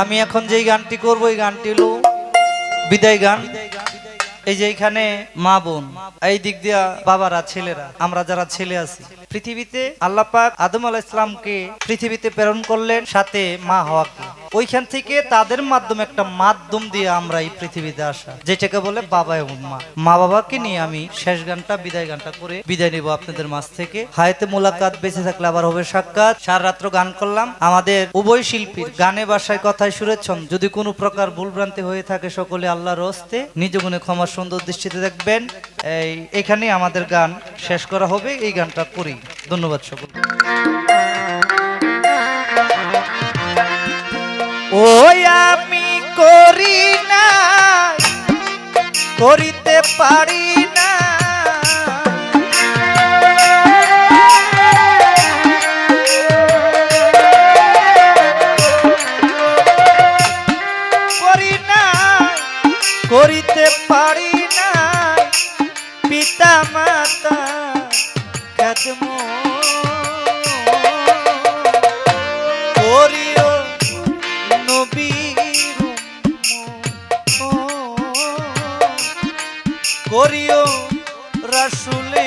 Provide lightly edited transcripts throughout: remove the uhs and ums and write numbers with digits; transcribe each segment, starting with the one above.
আমি এখন যেই গানটি করব এই গানটি হলো বিদায় গান। এই যে এখানে মা বোন, এই দিক দিয়া বাবারা, ছেলেরা, আমরা যারা ছেলে আছি পৃথিবীতে, আল্লাহ পাক আদম আলাইহিস সালামকে পৃথিবীতে প্রেরণ করলেন, সাথে মা হওয়াকে। ওইখান থেকে তাদের মাধ্যমে একটা মাধ্যম দিয়ে আমরা এই পৃথিবীতে আসা, যেটাকে বলে বাবা এবং মা। মা বাবাকে নিয়ে আমি শেষ গানটা, বিদায় গানটা করে বিদায় নিব আপনাদের মাঝ থেকে। হায়াতে মোলাকাত, বেঁচে থাকলে আবার হবে সাক্ষাৎ। সারা রাত্র গান করলাম। আমাদের উভয় শিল্পীর গানে, বাসায়, কথায়, সুরের ছন্দ যদি কোনো প্রকার ভুলভ্রান্তি হয়ে থাকে, সকলে আল্লাহর হস্তে নিজ গুণে ক্ষমা সুন্দর দৃষ্টিতে দেখবেন। এখানে আমাদের গান শেষ করা হবে, এই গানটা করি। ধন্যবাদ সকল। ওই আমি করি না, করিতে পারি না, করি না, করিতে পারি না পিতা মাতা কদম করিও নবীর করিও রাসূলে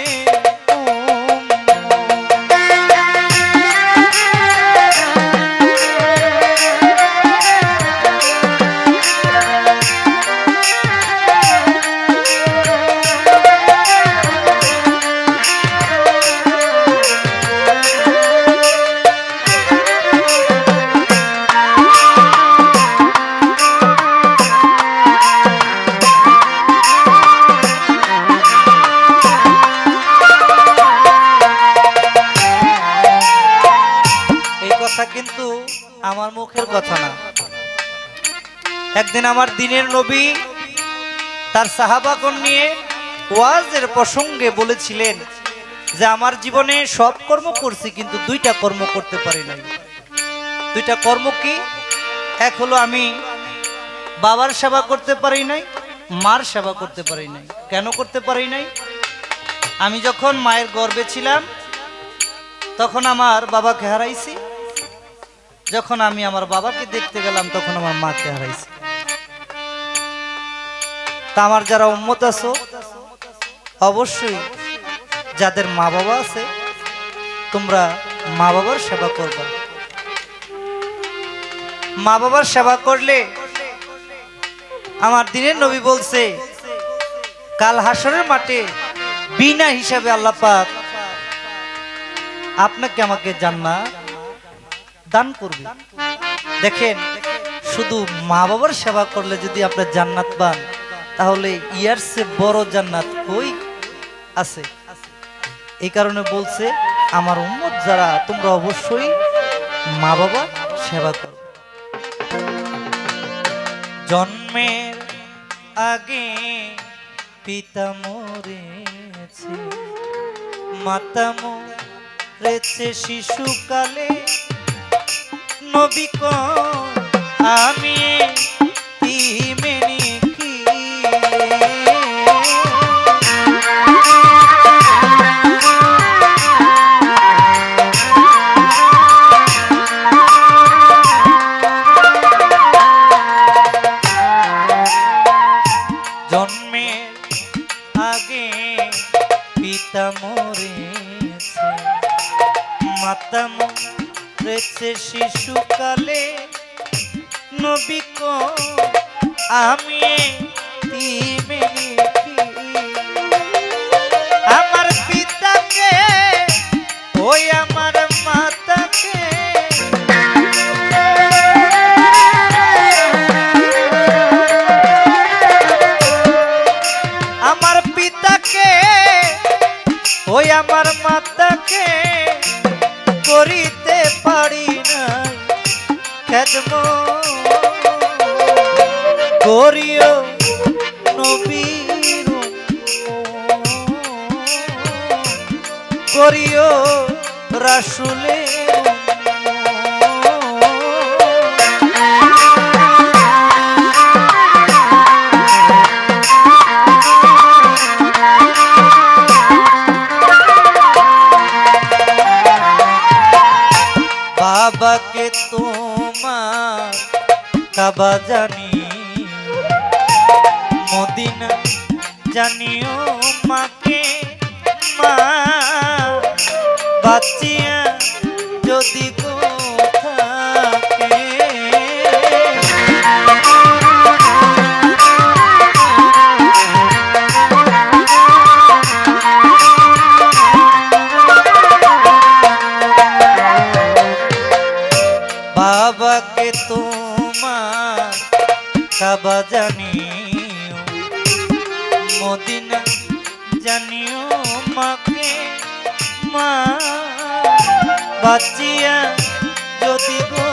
কিন্তু আমার মুখের কথা না। একদিন আমার দিনের নবী তার সাহাবাগণ নিয়ে ওয়াজের প্রসঙ্গে বলেছিলেন যে আমার জীবনে সব কর্ম করছি, কিন্তু দুইটা কর্ম করতে পারি নাই। দুইটা কর্ম কি? এক হলো আমি বাবার সেবা করতে পারি নাই, মার সেবা করতে পারি নাই। কেন করতে পারি নাই? আমি যখন মায়ের গর্ভে ছিলাম তখন আমার বাবাকে হারাইছি, যখন আমি আমার বাবাকে দেখতে গেলাম তখন আমার মাকে হারাইছি। তা আমার যারা উম্মত আছো, অবশ্যই যাদের মা বাবা আছে তোমরা মা বাবার সেবা করবা। মা বাবার সেবা করলে আমার দিনের নবী বলছে কাল হাসরের মাঠে বিনা হিসাবে আল্লাহ পাক আপনাকে আমাকে জান্নাত দান করবে। দেখেন, শুধু মা বাবার সেবা করলে যদি আপনি জান্নাত পান, তাহলে ইয়ার চেয়ে বড় জান্নাত কই আছে? এই কারণে বলছে আমার উম্মত যারা, তোমরা অবশ্যই মা বাবা সেবা করো। জন্মের আগে পিতা মরেছে, মাতা মরেছে শিশুকালে, নবী কো আমি তিমেনি খিলে, জন্মের আগে পিতা মরেছে, মাতা মরেছে শিশুকালে, নবী কো আমি তিমেনি খিলে। আমার পিতাকে, ওই আমার মাতাকে, আমার পিতাকে, ওই আমার মাতাকে করিতে পারি নাই খেদমত, করিও নবীর করিও রাসূলে। বাবাকে তোমার কাবা জানি মদিনা জানিও মাকে মা বাঁচিয়া যদি গো থাকে বাবাকে তোমার কাবা জানিও মদিনা জানিও মাকে মা বাঁচিয়া যদি গো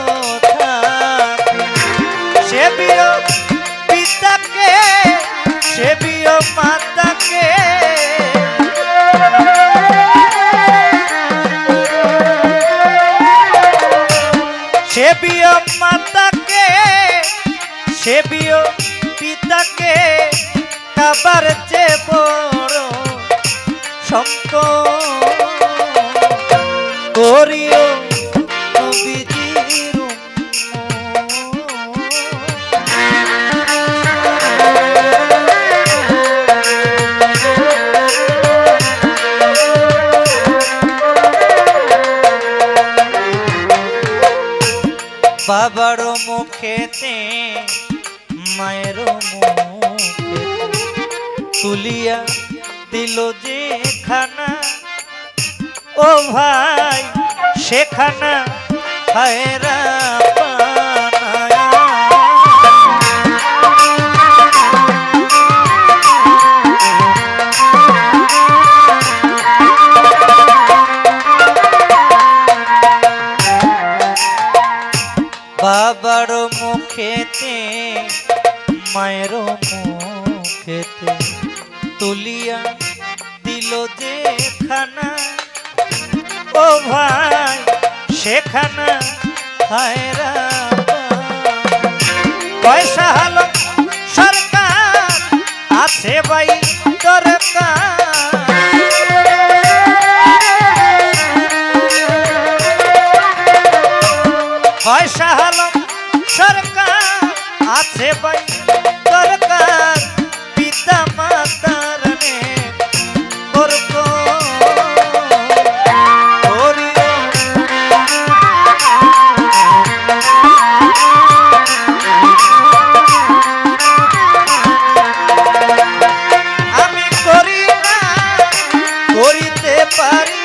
থাকে সেবিও পিতাকে সেবিও মাতাকে সেবিও মাতাকে সেবিও পিতাকে কাবার চেয়ে বড় সংকট করিও নবীজির বাবার মুখেতে মায়ের মুখে তুলিয়া দিল যে খানা ও ভাই সেখানা হায়রা পানায়া বাবার মুখেতে মায়ের মুখেতে তুলিয়া দিল যে খানা ও ভাই সেখানা হায়রা পয়সা হলো সরকার আছে ভাই দরকার পয়সা হলো সরকার আছে ভাই দরকার পিতা মাতার নে করব আমি করি না করিতে পারি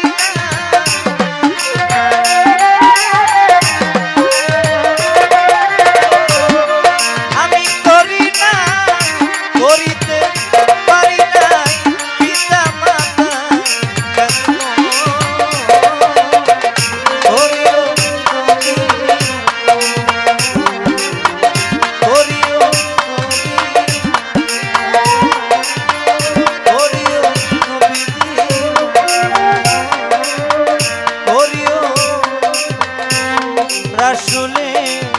রাসূলের